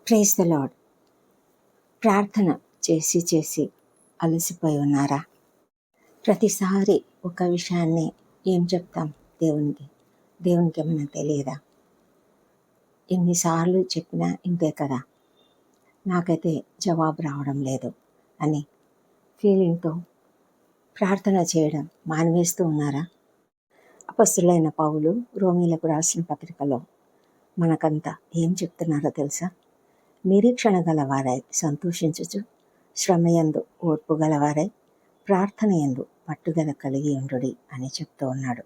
Praise the lord. ప్రార్థన చేసి చేసి అలసిపోయి ఉన్నారా? ప్రతిసారి ఒక విషయాన్ని ఏం చెప్తాం దేవునికి ఏమైనా తెలియదా? ఎన్నిసార్లు చెప్పినా ఇంతే కదా, నాకైతే జవాబు రావడం లేదు అని ఫీలింగ్తో ప్రార్థన చేయడం మానివేస్తూ ఉన్నారా? అపొస్తలుడైన పౌలు రోమీలకు రాసిన పత్రికలో మనకంతా ఏం చెప్తున్నారో తెలుసా? నిరీక్షణ గలవారై సంతోషించుచు, శ్రమయందు ఓర్పు గలవారై, ప్రార్థనయందు పట్టుదల కలిగి ఉండుడి అని చెప్తూ ఉన్నాడు.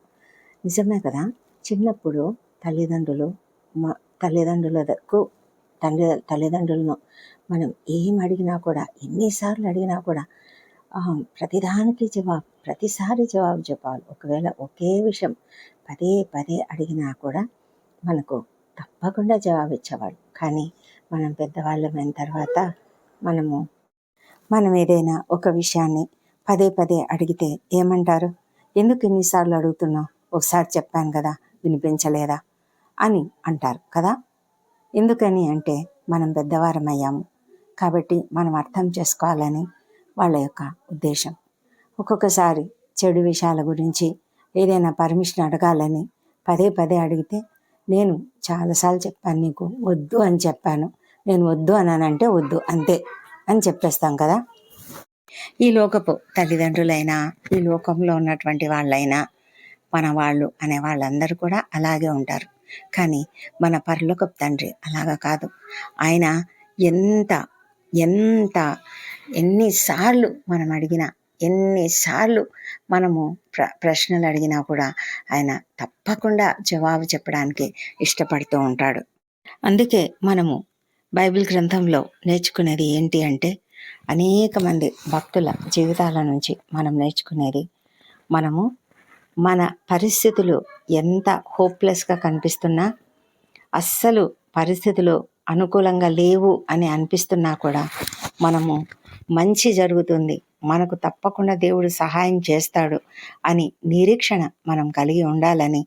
నిజమే కదా. చిన్నప్పుడు తల్లిదండ్రులను మనం ఏం అడిగినా కూడా, ఎన్నిసార్లు అడిగినా కూడా ప్రతిసారి జవాబు చెప్పాలి. ఒకవేళ ఒకే విషయం పదే పదే అడిగినా కూడా మనకు తప్పకుండా జవాబు ఇచ్చేవాడు. కానీ మనం పెద్దవాళ్ళమైన తర్వాత మనం ఏదైనా ఒక విషయాన్ని పదే పదే అడిగితే ఏమంటారు? ఎందుకు ఇన్నిసార్లు అడుగుతున్నావు? ఒకసారి చెప్పాను కదా, వినిపించలేదా అని అంటారు కదా. ఎందుకని అంటే మనం పెద్దవారం అయ్యాము కాబట్టి మనం అర్థం చేసుకోవాలని వాళ్ళ యొక్క ఉద్దేశం. ఒక్కొక్కసారి చెడు విషయాల గురించి ఏదైనా పర్మిషన్ అడగాలని పదే పదే అడిగితే, నేను చాలాసార్లు చెప్పాను, నీకు వద్దు అని చెప్పాను, నేను వద్దు అన్నానంటే వద్దు అంతే అని చెప్పేస్తాం కదా. ఈ లోకపు తల్లిదండ్రులైనా, ఈ లోకంలో ఉన్నటువంటి వాళ్ళైనా, మన వాళ్ళు అనే వాళ్ళందరూ కూడా అలాగే ఉంటారు. కానీ మన పరలోకపు తండ్రి అలాగా కాదు. ఆయన ఎన్నిసార్లు మనం అడిగినా, ఎన్నిసార్లు మనము ప్రశ్నలు అడిగినా కూడా ఆయన తప్పకుండా జవాబు చెప్పడానికి ఇష్టపడుతూ ఉంటాడు. అందుకే మనము బైబిల్ గ్రంథంలో నేర్చుకునేది ఏంటి అంటే, అనేక మంది భక్తుల జీవితాల నుంచి మనం నేర్చుకునేది, మనము మన పరిస్థితులు ఎంత హోప్లెస్గా కనిపిస్తున్నా, అస్సలు పరిస్థితులు అనుకూలంగా లేవు అని అనిపిస్తున్నా కూడా మనము మంచి జరుగుతుంది, మనకు తప్పకుండా దేవుడు సహాయం చేస్తాడు అని నిరీక్షణ మనం కలిగి ఉండాలని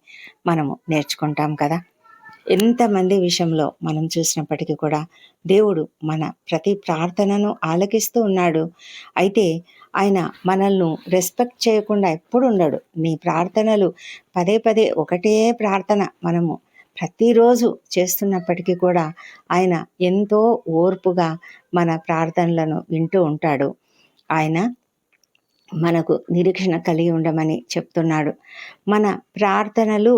మనము నేర్చుకుంటాం కదా. ఎంతమంది విషయంలో మనం చూసినప్పటికీ కూడా దేవుడు మన ప్రతి ప్రార్థనను ఆలకిస్తూ ఉన్నాడు. అయితే ఆయన మనల్ని రెస్పెక్ట్ చేయకుండా ఎప్పుడు ఉండడు. నీ ప్రార్థనలు పదే పదే ఒకటే ప్రార్థన మనము ప్రతిరోజు చేస్తున్నప్పటికీ కూడా ఆయన ఎంతో ఓర్పుగా మన ప్రార్థనలను వింటూ ఉంటాడు. ఆయన మనకు నిరీక్షణ కలిగి ఉండమని చెప్తున్నాడు. మన ప్రార్థనలు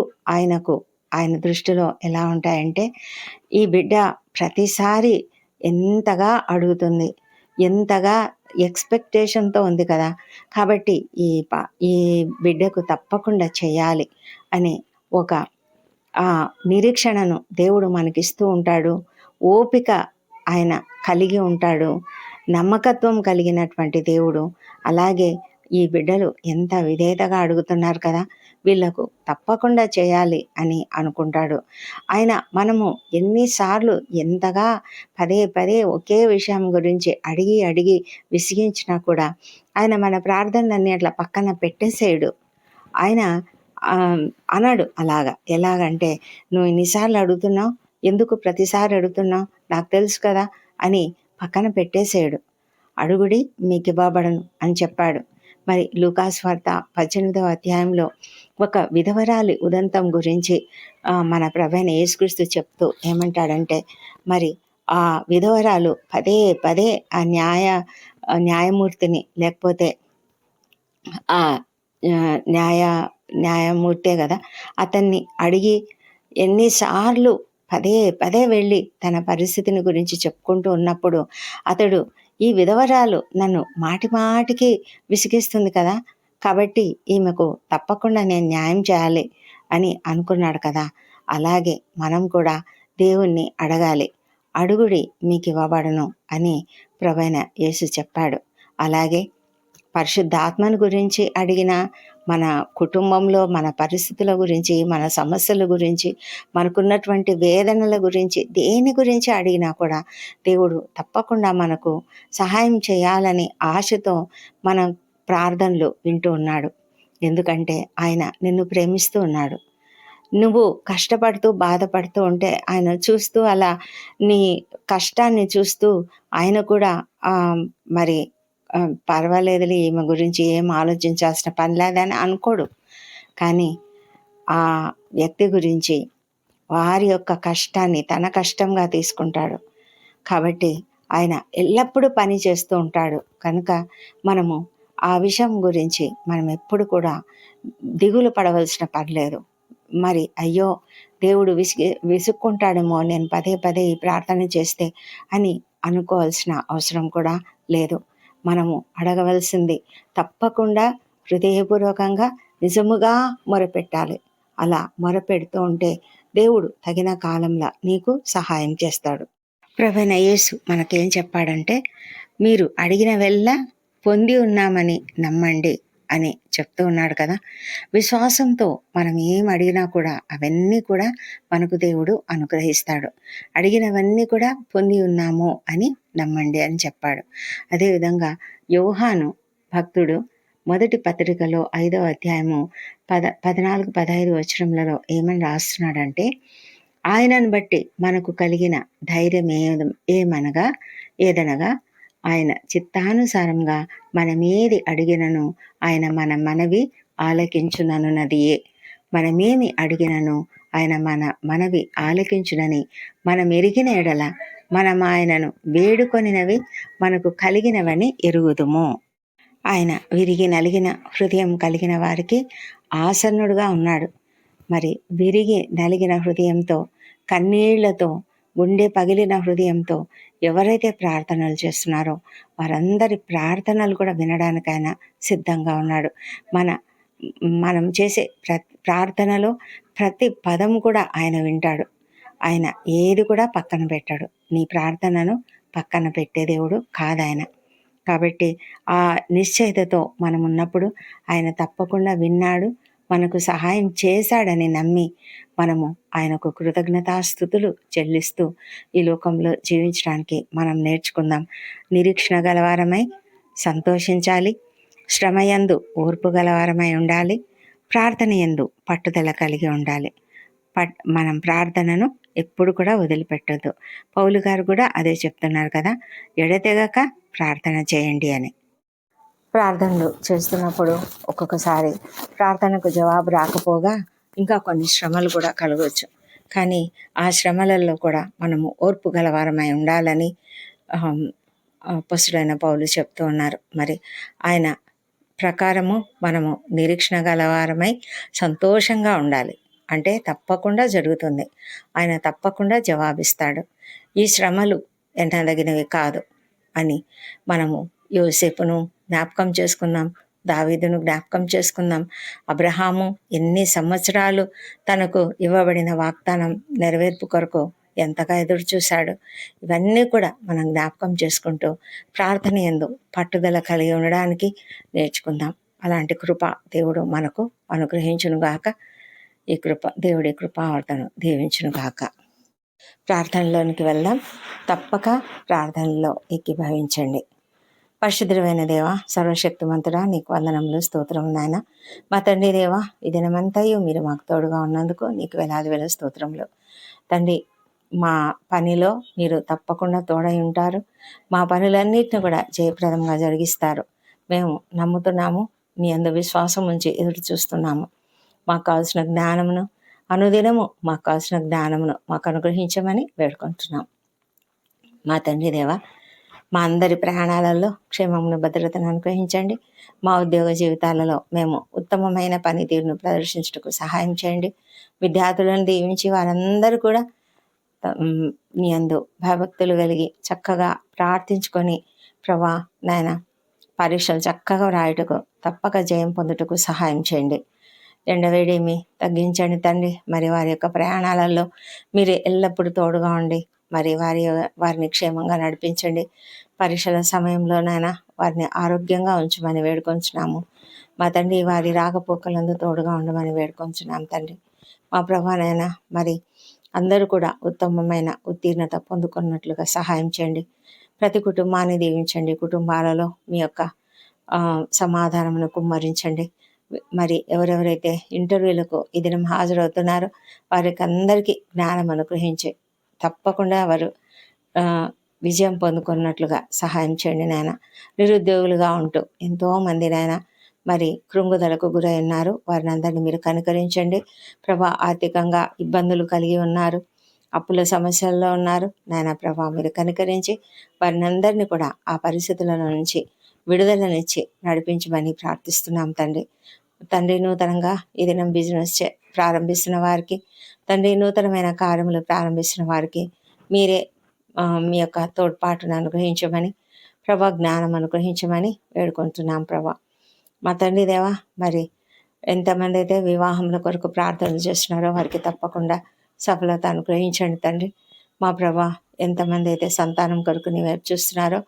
ఆయన దృష్టిలో ఎలా ఉంటాయంటే, ఈ బిడ్డ ప్రతిసారి ఎంతగా అడుగుతుంది, ఎంతగా ఎక్స్పెక్టేషన్తో ఉంది కదా, కాబట్టి ఈ బిడ్డకు తప్పకుండా చేయాలి అని ఒక నిరీక్షణను దేవుడు మనకిస్తూ ఉంటాడు. ఓపిక ఆయన కలిగి ఉంటాడు. నమ్మకత్వం కలిగినటువంటి దేవుడు. అలాగే ఈ బిడ్డలు ఎంత విధేయతగా అడుగుతున్నారు కదా, వీళ్ళకు తప్పకుండా చేయాలి అని అనుకుంటాడు ఆయన. మనము ఎన్నిసార్లు ఎంతగా పదే పదే ఒకే విషయం గురించి అడిగి విసిగించినా కూడా ఆయన మన ప్రార్థనలన్నీ అట్లా పక్కన పెట్టేసేయడు. ఆయన అన్నాడు అలాగా. ఎలాగంటే, నువ్వు ఇన్నిసార్లు అడుగుతున్నావు, ఎందుకు ప్రతిసారి అడుగుతున్నావు, నాకు తెలుసు కదా అని పక్కన పెట్టేసేయడు. అడుగుడి మీకు ఇవ్వబడను అని చెప్పాడు. మరి లూకాసు వార్త 18వ అధ్యాయంలో ఒక విధవరాలి ఉదంతం గురించి మన ప్రభువైన యేసుక్రీస్తు చెప్తూ ఏమంటాడంటే, మరి ఆ విధవరాలు పదే పదే ఆ న్యాయమూర్తిని, లేకపోతే ఆ న్యాయమూర్తే కదా, అతన్ని అడిగి ఎన్నిసార్లు పదే పదే వెళ్ళి తన పరిస్థితిని గురించి చెప్పుకుంటూ ఉన్నప్పుడు అతడు, ఈ విధవరాలు నన్ను మాటి మాటికి విసిగిస్తుంది కదా, కాబట్టి ఈమెకు తప్పకుండా నేను న్యాయం చేయాలి అని అనుకున్నాడు కదా. అలాగే మనం కూడా దేవుణ్ణి అడగాలి. అడుగుడి మీకు ఇవ్వబడను అని ప్రభువైన యేసు చెప్పాడు. అలాగే పరిశుద్ధాత్మను గురించి అడిగిన, మన కుటుంబంలో మన పరిస్థితుల గురించి, మన సమస్యల గురించి, మనకున్నటువంటి వేదనల గురించి, దేని గురించి అడిగినా కూడా దేవుడు తప్పకుండా మనకు సహాయం చేయాలని ఆశతో మన ప్రార్థనలు వింటూ ఉన్నాడు. ఎందుకంటే ఆయన నిన్ను ప్రేమిస్తూ ఉన్నాడు. నువ్వు కష్టపడుతూ, బాధపడుతూ ఉంటే ఆయన చూస్తూ అలా నీ కష్టాన్ని చూస్తూ ఆయన కూడా మరి పర్వాలేదులే ఈమె గురించి ఏం ఆలోచించాల్సిన పని లేదని అనుకోడు. కానీ ఆ వ్యక్తి గురించి వారి యొక్క కష్టాన్ని తన కష్టంగా తీసుకుంటాడు. కాబట్టి ఆయన ఎల్లప్పుడూ పని చేస్తూ ఉంటాడు. కనుక మనము ఆ విషయం గురించి మనం ఎప్పుడు కూడా దిగులు పడవలసిన పని లేదు. మరి అయ్యో దేవుడు విసుక్కుంటాడేమో నేను పదే పదే ఈ ప్రార్థన చేస్తే అని అనుకోవాల్సిన అవసరం కూడా లేదు. మనము అడగవలసింది తప్పకుండా హృదయపూర్వకంగా నిజముగా మొరపెట్టాలి. అలా మొరపెడుతూ ఉంటే దేవుడు తగిన కాలంలో నీకు సహాయం చేస్తాడు. ప్రభువైన యేసు మనకేం చెప్పాడంటే, మీరు అడిగినవెల్లా పొంది ఉన్నామని నమ్మండి అని చెప్తూ ఉన్నాడు కదా. విశ్వాసంతో మనం ఏం అడిగినా కూడా అవన్నీ కూడా మనకు దేవుడు అనుగ్రహిస్తాడు. అడిగినవన్నీ కూడా పొంది ఉన్నాము అని నమ్మండి అని చెప్పాడు. అదేవిధంగా యోహాను భక్తుడు మొదటి పత్రికలో 5వ అధ్యాయము 14-15 వచనములలో ఏమని రాస్తున్నాడంటే, ఆయనను బట్టి మనకు కలిగిన ధైర్యం ఏదనగా ఆయన చిత్తానుసారంగా మనమేది అడిగినను ఆయన మన మనవి ఆలకించుననున్నదియే. మనమేమి అడిగినను ఆయన మన మనవి ఆలకించునని మనం ఎరిగిన ఎడల మనం ఆయనను వేడుకొనినవి మనకు కలిగినవని ఎరుగుదుము. ఆయన విరిగి నలిగిన హృదయం కలిగిన వారికి ఆసన్నుడుగా ఉన్నాడు. మరి విరిగి నలిగిన హృదయంతో, కన్నీళ్లతో, గుండె పగిలిన హృదయంతో ఎవరైతే ప్రార్థనలు చేస్తున్నారో వారందరి ప్రార్థనలు కూడా వినడానికైనా సిద్ధంగా ఉన్నాడు. మనం చేసే ప్రార్థనలో ప్రతి పదం కూడా ఆయన వింటాడు. ఆయన ఏది కూడా పక్కన పెట్టాడు. నీ ప్రార్థనను పక్కన పెట్టే దేవుడు కాదాయన. కాబట్టి ఆ నిశ్చయితతో మనం ఉన్నప్పుడు ఆయన తప్పకుండా విన్నాడు, మనకు సహాయం చేశాడని నమ్మి మనము ఆయనకు కృతజ్ఞతాస్తుతులు చెల్లిస్తూ ఈ లోకంలో జీవించడానికి మనం నేర్చుకుందాం. నిరీక్షణ గలవారమై సంతోషించాలి, శ్రమయందు ఓర్పు గలవారమై ఉండాలి, ప్రార్థన యందు పట్టుదల కలిగి ఉండాలి. మనం ప్రార్థనను ఎప్పుడు కూడా వదిలిపెట్టొద్దు. పౌలు గారు కూడా అదే చెప్తున్నారు కదా, ఎడతెగక ప్రార్థన చేయండి అని. ప్రార్థనలు చేస్తున్నప్పుడు ఒక్కొక్కసారి ప్రార్థనకు జవాబు రాకపోగా ఇంకా కొన్ని శ్రమలు కూడా కలగవచ్చు. కానీ ఆ శ్రమలలో కూడా మనము ఓర్పు గలవారమై ఉండాలని అపొస్తలుడైన పౌలు చెప్తూ ఉన్నారు. మరి ఆయన ప్రకారము మనము నిరీక్షణ గలవారమై సంతోషంగా ఉండాలి. అంటే తప్పకుండా జరుగుతుంది, ఆయన తప్పకుండా జవాబిస్తాడు. ఈ శ్రమలు ఎన్నదగినవి కాదు అని మనము యోసేపును జ్ఞాపకం చేసుకుందాం, దావీదును జ్ఞాపకం చేసుకుందాం. అబ్రహాము ఎన్ని సంవత్సరాలు తనకు ఇవ్వబడిన వాగ్దానం నెరవేర్పు కొరకు ఎంతగా ఎదురు చూశాడు. ఇవన్నీ కూడా మనం జ్ఞాపకం చేసుకుంటూ ప్రార్థన యందు పట్టుదల కలిగి ఉండడానికి నేర్చుకుందాం. అలాంటి కృప దేవుడు మనకు అనుగ్రహించునుగాక. ఈ దేవుడి కృపావర్తను దీవించునుగాక. ప్రార్థనలోనికి వెళ్దాం. తప్పక ప్రార్థనలో ఏకీభవించండి. పరిశుద్ధమైన దేవ, సర్వశక్తిమంతుడా, నీకు వందనములు, స్తోత్రం నాయన. మా తండ్రి దేవ, ఈ దినమంతయు మీరు మాకు తోడుగా ఉన్నందుకు నీకు వేల స్తోత్రములు తండ్రి. మా పనిలో మీరు తప్పకుండా తోడై ఉంటారు. మా పనులన్నిటిని కూడా జయప్రదంగా జరిగిస్తారు. మేము నమ్ముతున్నాము, నీ యందు విశ్వాసం ఉంచి ఎదురు చూస్తున్నాము. మాకు కావాల్సిన జ్ఞానమును అనుదినము మాకు అనుగ్రహించమని వేడుకుంటున్నాం. మా తండ్రి దేవ, మా అందరి ప్రయాణాలలో క్షేమమును, భద్రతను అనుగ్రహించండి. మా ఉద్యోగ జీవితాలలో మేము ఉత్తమమైన పనితీరును ప్రదర్శించుటకు సహాయం చేయండి. విద్యార్థులను దీవించి వారందరూ కూడా నీ యందు భయభక్తులు కలిగి చక్కగా ప్రార్థించుకొని ప్రభా నాయన పరీక్షలు చక్కగా రాయుటకు, తప్పక జయం పొందుటకు సహాయం చేయండి. ఎండవేడేమి తగ్గించండి తండ్రి. మరి వారి యొక్క ప్రయాణాలలో మీరు ఎల్లప్పుడూ తోడుగా ఉండి మరి వారిని క్షేమంగా నడిపించండి. పరీక్షల సమయంలోనైనా వారిని ఆరోగ్యంగా ఉంచమని వేడుకొంచున్నాము. మా తండ్రి, వారి రాకపోకలందు తోడుగా ఉండమని వేడుకొంచున్నాం తండ్రి. మా ప్రభానైనా మరి అందరూ కూడా ఉత్తమమైన ఉత్తీర్ణత పొందుకున్నట్లుగా సహాయం చేయండి. ప్రతి కుటుంబాన్ని దీవించండి. కుటుంబాలలో మీ యొక్క సమాధానమును కుమ్మరించండి. మరి ఎవరెవరైతే ఇంటర్వ్యూలకు ఈ దినం హాజరవుతున్నారో వారికి అందరికీ జ్ఞానం అనుగ్రహించి తప్పకుండా వారు విజయం పొందుకున్నట్లుగా సహాయం చేయండి నాయన. నిరుద్యోగులుగా ఉంటూ ఎంతోమంది నాయన మరి కృంగుదలకు గురై ఉన్నారు. వారిని అందరినీ మీరు కనికరించండి ప్రభా. ఆర్థికంగా ఇబ్బందులు కలిగి ఉన్నారు, అప్పుల సమస్యల్లో ఉన్నారు నాయన ప్రభా. మీరు కనికరించి వారిని అందరినీ కూడా ఆ పరిస్థితుల నుంచి విడుదలనిచ్చి నడిపించమని ప్రార్థిస్తున్నాం తండ్రి. తండ్రి నూతనంగా ఈ దినం బిజినెస్ ప్రారంభిస్తున్న వారికి, తండ్రి నూతనమైన కార్యములు ప్రారంభిస్తున్న వారికి మీరే మీ యొక్క తోడ్పాటును అనుగ్రహించమని ప్రభా, జ్ఞానం అనుగ్రహించమని వేడుకుంటున్నాం ప్రభా. మా తండ్రి దేవా, మరి ఎంతమంది అయితే వివాహముల కొరకు ప్రార్థనలు చేస్తున్నారో వారికి తప్పకుండా సఫలత అనుగ్రహించండి తండ్రి. మా ప్రభా, ఎంతమంది అయితే సంతానం కొరకు నీ వైపు చూస్తున్నారో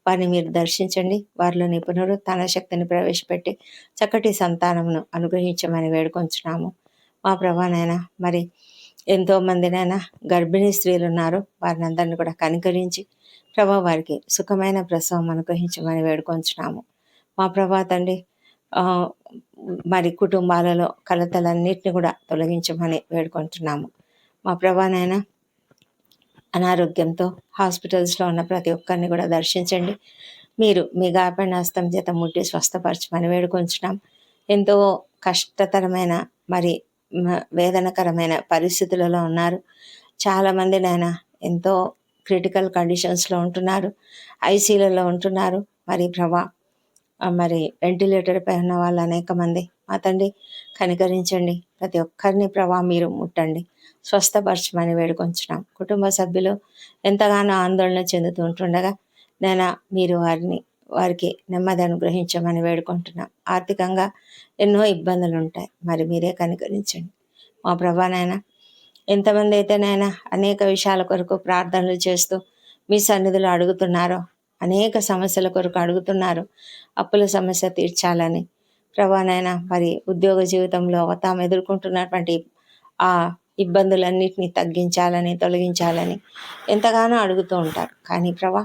వారిని మీరు దర్శించండి. వారిలో నీ పునరుత్థాన శక్తిని ప్రవేశపెట్టి చక్కటి సంతానమును అనుగ్రహించమని వేడుకొంచున్నాము మా ప్రభానైనా. మరి ఎంతోమందినైనా గర్భిణీ స్త్రీలు ఉన్నారు, వారిని అందరినీ కూడా కనికరించి ప్రభా వారికి సుఖమైన ప్రసవం అనుగ్రహించమని వేడుకొంచున్నాము మా ప్రభా తండ్రి. మరి కుటుంబాలలో కలతలన్నిటిని కూడా తొలగించమని వేడుకుంటున్నాము మా ప్రభానైనా. అనారోగ్యంతో హాస్పిటల్స్లో ఉన్న ప్రతి ఒక్కరిని కూడా దర్శించండి. మీరు మీ గాయపడిన హస్తం చేత ముట్టి స్వస్థపరచమని వేడుకొంచున్నాం. ఎంతో కష్టతరమైన మరి వేదనకరమైన పరిస్థితులలో ఉన్నారు చాలామంది నాయన. ఎంతో క్రిటికల్ కండిషన్స్లో ఉంటున్నారు, ఐసీలలో ఉంటున్నారు. మరి ప్రభా, మరి వెంటిలేటర్ పై ఉన్న వాళ్ళు అనేక మంది. మా తండ్రి కనికరించండి, ప్రతి ఒక్కరిని ప్రభా మీరు ముట్టండి, స్వస్థపరచమని వేడుకొంచున్నాం. కుటుంబ సభ్యులు ఎంతగానో ఆందోళన చెందుతూ ఉంటుండగా నేను మీరు వారికి నెమ్మది అనుగ్రహించమని వేడుకుంటున్నాం. ఆర్థికంగా ఎన్నో ఇబ్బందులు ఉంటాయి, మరి మీరే కనికరించండి మా ప్రభానైనా. ఎంతమంది అయితే నైనా అనేక విషయాల కొరకు ప్రార్థనలు చేస్తూ మీ సన్నిధిలో అడుగుతున్నారో, అనేక సమస్యల కొరకు అడుగుతున్నారు, అప్పుల సమస్య తీర్చాలని ప్రభానైనా. మరి ఉద్యోగ జీవితంలో తాము ఎదుర్కొంటున్నటువంటి ఆ ఇబ్బందులన్నిటినీ తగ్గించాలని, తొలగించాలని ఎంతగానో అడుగుతూ ఉంటారు. కానీ ప్రభా,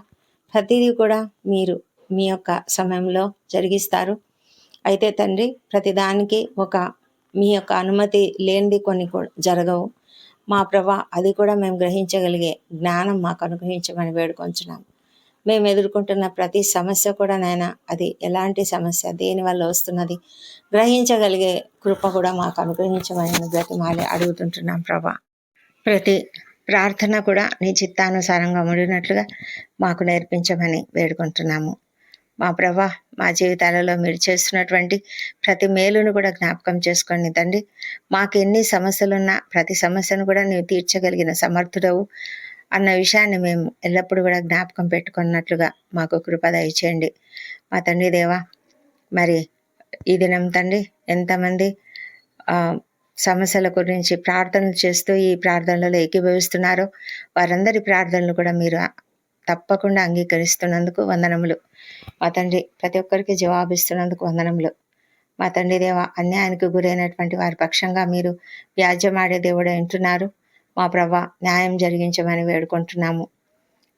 ప్రతిదీ కూడా మీరు మీ యొక్క సమయంలో జరిగిస్తారు. అయితే తండ్రి, ప్రతిదానికి మీ యొక్క అనుమతి లేనిది కొన్ని జరగవు మా ప్రభా. అది కూడా మేము గ్రహించగలిగే జ్ఞానం మాకు అనుగ్రహించమని వేడుకొంచున్నాం. మేము ఎదుర్కొంటున్న ప్రతి సమస్య కూడా నాయన, అది ఎలాంటి సమస్య, దేనివల్ల వస్తున్నది గ్రహించగలిగే కృప కూడా మాకు అనుగ్రహించమని బ్రతిమాలి అడుగుతుంటున్నాం ప్రభా. ప్రతి ప్రార్థన కూడా నీ చిత్తానుసారంగా ఉండినట్లుగా మాకు నేర్పించమని వేడుకుంటున్నాము మా ప్రభా. మా జీవితాలలో మీరు చేస్తున్నటువంటి ప్రతి మేలును కూడా జ్ఞాపకం చేసుకోండి తండ్రి. మాకు ఎన్ని సమస్యలున్నా ప్రతి సమస్యను కూడా నీవు తీర్చగలిగిన సమర్థుడవు అన్న విషయాన్ని మేము ఎల్లప్పుడూ కూడా జ్ఞాపకం పెట్టుకున్నట్లుగా మాకు కృప దయచేయండి మా తండ్రి దేవా. మరి ఈ దినం తండ్రి ఎంతమంది సమస్యల గురించి ప్రార్థనలు చేస్తూ ఈ ప్రార్థనలలో ఏకీభవిస్తున్నారో వారందరి ప్రార్థనలు కూడా మీరు తప్పకుండా అంగీకరిస్తున్నందుకు వందనములు మా తండ్రి. ప్రతి ఒక్కరికి జవాబిస్తున్నందుకు వందనములు మా తండ్రి దేవ. అన్యాయానికి గురైనటువంటి వారి పక్షంగా మీరు వ్యాజ్యమాడే దేవుడు వింటున్నారు మా ప్రభా. న్యాయం జరిగించమని వేడుకుంటున్నాము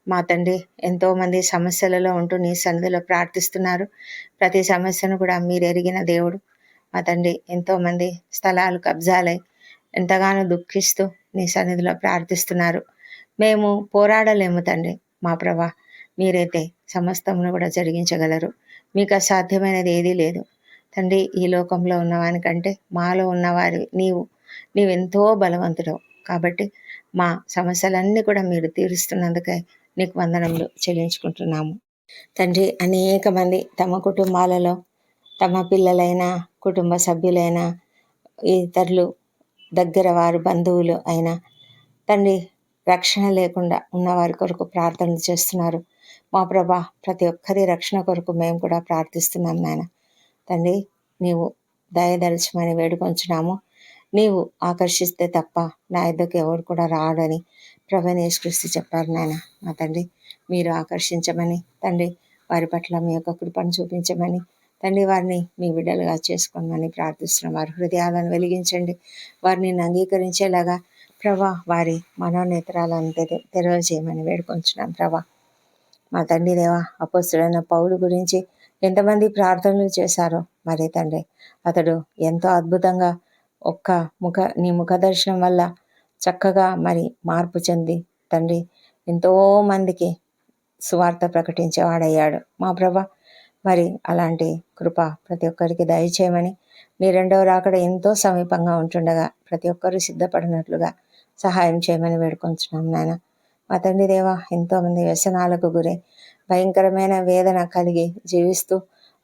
మా తండ్రి. ఎంతోమంది సమస్యలలో ఉంటూ నీ సన్నిధిలో ప్రార్థిస్తున్నారు. ప్రతి సమస్యను కూడా మీరు ఎరిగిన దేవుడు మా తండ్రి. ఎంతోమంది స్థలాలు కబ్జాలై ఎంతగానో దుఃఖిస్తూ నీ సన్నిధిలో ప్రార్థిస్తున్నారు. మేము పోరాడలేము తండ్రి మా ప్రభా. మీరైతే సమస్తమును కూడా జరిగించగలరు. మీకు అసాధ్యమైనది ఏదీ లేదు తండ్రి. ఈ లోకంలో ఉన్నవానికంటే మాలో ఉన్నవారి నీవెంతో బలవంతుడవు కాబట్టి మా సమస్యలన్నీ కూడా మీరు తీరుస్తున్నందుకే నీకు వందనములు చెల్లించుకుంటున్నాము తండ్రి. అనేక మంది తమ కుటుంబాలలో తమ పిల్లలైనా, కుటుంబ సభ్యులైనా, ఇతరులు, దగ్గర వారు, బంధువులు అయినా తండ్రి రక్షణ లేకుండా ఉన్నవారి కొరకు ప్రార్థనలు చేస్తున్నారు మా ప్రభా. ప్రతి ఒక్కరి రక్షణ కొరకు మేము కూడా ప్రార్థిస్తున్నాం నాయన తండ్రి. నీవు దయదలచమని వేడుకొంచున్నాము. నీవు ఆకర్షిస్తే తప్ప నా యొద్దకు ఎవరు కూడా రాడని ప్రభువైన యేసుక్రీస్తు చెప్పారు నాయన మా తండ్రి. మీరు ఆకర్షించమని తండ్రి, వారి పట్ల మీ యొక్క కృపను చూపించమని తండ్రి, వారిని మీ బిడ్డలుగా చేసుకోమని ప్రార్థిస్తున్నాం. వారి హృదయాలను వెలిగించండి, వారిని అంగీకరించేలాగా ప్రభా వారి మనోనేత్రాలను తెరవజేయమని వేడుకొంచున్నాం ప్రభా మా తండ్రి దేవా. అపోస్తుడైన పౌలు గురించి ఎంతమంది ప్రార్థనలు చేశారో మరి తండ్రి. అతడు ఎంతో అద్భుతంగా నీ ముఖ దర్శనం వల్ల చక్కగా మరి మార్పు చెంది తండ్రి ఎంతో మందికి సువార్త ప్రకటించేవాడయ్యాడు మా ప్రభ. మరి అలాంటి కృప ప్రతి ఒక్కరికి దయచేయమని, నీ రెండవ రాకడ ఎంతో సమీపంగా ఉంటుండగా ప్రతి ఒక్కరూ సిద్ధపడినట్లుగా సహాయం చేయమని వేడుకొంచున్నాం నాయన. మా తండ్రి దేవ, ఎంతోమంది వ్యసనాలకు గురై భయంకరమైన వేదన కలిగి జీవిస్తూ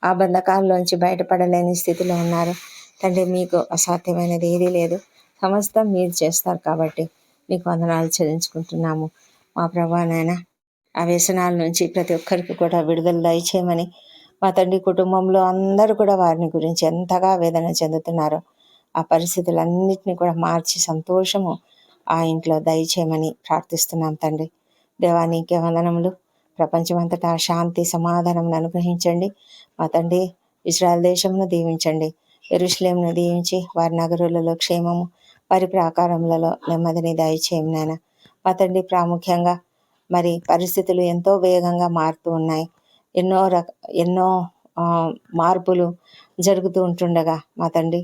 ఆ బంధకాల్లోంచి బయటపడలేని స్థితిలో ఉన్నారు తండ్రి. మీకు అసాధ్యమైనది ఏదీ లేదు, సమస్తం మీరు చేస్తారు కాబట్టి మీకు వందనాలు చెల్లించుకుంటున్నాము మా ప్రభా. నాయన ఆ వ్యసనాల నుంచి ప్రతి ఒక్కరికి కూడా విడుదల దయచేయమని, మా తండ్రి కుటుంబంలో అందరూ కూడా వారిని గురించి ఎంతగా వేదన చెందుతున్నారో ఆ పరిస్థితులన్నింటినీ కూడా మార్చి సంతోషము ఆ ఇంట్లో దయచేయమని ప్రార్థిస్తున్నాం తండ్రి. దేవా నీకే వందనములు. ప్రపంచమంతటా శాంతి సమాధానం అనుగ్రహించండి మా తండ్రి. ఇజ్రాయెల్ దేశంను దీవించండి, యెరూషలేమును దీవించి వారి నగరులలో క్షేమము, వారి ప్రాకారములలో నెమ్మదిని దయచేయం నాయన. మా తండ్రి ప్రాముఖ్యంగా మరి పరిస్థితులు ఎంతో వేగంగా మారుతూ ఉన్నాయి. ఎన్నో మార్పులు జరుగుతూ ఉంటుండగా మా తండ్రి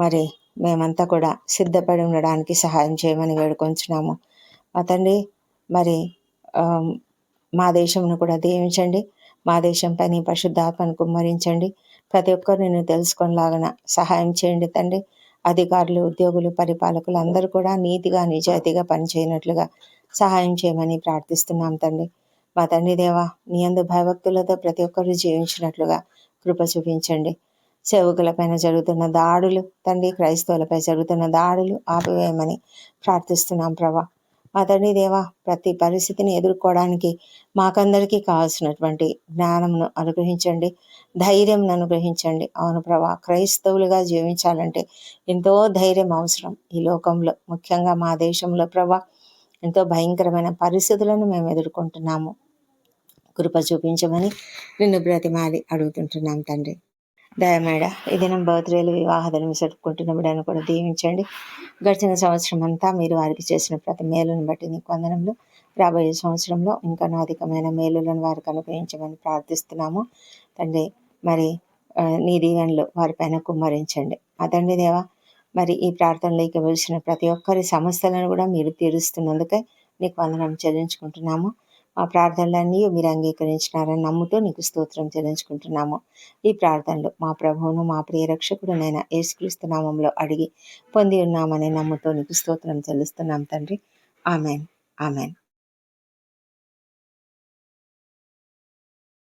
మరి మేమంతా కూడా సిద్ధపడి ఉండడానికి సహాయం చేయమని వేడుకొంచున్నాము మా తండ్రి. మరి మా దేశంను కూడా దీవించండి, మా దేశంపై నీ పరిశుద్ధాత్మను కుమ్మరించండి. ప్రతి ఒక్కరు నేను తెలుసుకునేలాగా సహాయం చేయండి తండ్రి. అధికారులు, ఉద్యోగులు, పరిపాలకులు అందరూ కూడా నీతిగా నిజాయితీగా పనిచేయనట్లుగా సహాయం చేయమని ప్రార్థిస్తున్నాం తండ్రి. మా తండ్రి దేవా, నీ యందు భయభక్తులతో ప్రతి ఒక్కరూ జీవించినట్లుగా కృప చూపించండి. సేవకులపైన జరుగుతున్న దాడులు తండ్రి, క్రైస్తవులపై జరుగుతున్న దాడులు ఆపివేయమని ప్రార్థిస్తున్నాం ప్రభా. మా తండ్రి దేవా, ప్రతి పరిస్థితిని ఎదుర్కోవడానికి మాకందరికీ కావాల్సినటువంటి జ్ఞానంను అనుగ్రహించండి, ధైర్యం అనుగ్రహించండి. అవును ప్రభా, క్రైస్తవులుగా జీవించాలంటే ఎంతో ధైర్యం అవసరం ఈ లోకంలో, ముఖ్యంగా మా దేశంలో ప్రభా. ఎంతో భయంకరమైన పరిస్థితులను మేము ఎదుర్కొంటున్నాము. కృప చూపించమని నిన్ను బ్రతిమాలి అడుగుతుంటున్నాం తండ్రి. దయమేడ ఈ దినం బర్త్డేలు, వివాహాలను జరుపుకుంటున్న బిడ్డను కూడా దీవించండి. గడిచిన సంవత్సరం అంతా మీరు వారికి చేసిన ప్రతి మేలును బట్టి నీకు వందనములు. రాబోయే సంవత్సరంలో ఇంకా అధికమైన మేలులను వారికి అనుగ్రహించమని ప్రార్థిస్తున్నాము తండ్రి. మరి నీ దీవెనలు వారిపైన కుమ్మరించండి మా తండ్రి దేవా. మరి ఈ ప్రార్థనలోకి వచ్చిన ప్రతి ఒక్కరి సమస్యలను కూడా మీరు తీరుస్తున్నందుకే నీకు వందనం చెల్లించుకుంటున్నాము. మా ప్రార్థనలన్నీ మీరు అంగీకరించినారని నమ్ముతూ నీకు స్తోత్రం చెల్లించుకుంటున్నాము. ఈ ప్రార్థనలు మా ప్రభువును, మా ప్రియ రక్షకుడునైన యేసుక్రీస్తు నామంలో అడిగి పొంది ఉన్నామని నమ్ముతూ నీకు స్తోత్రం చెల్లిస్తున్నాం తండ్రి. Amen, amen.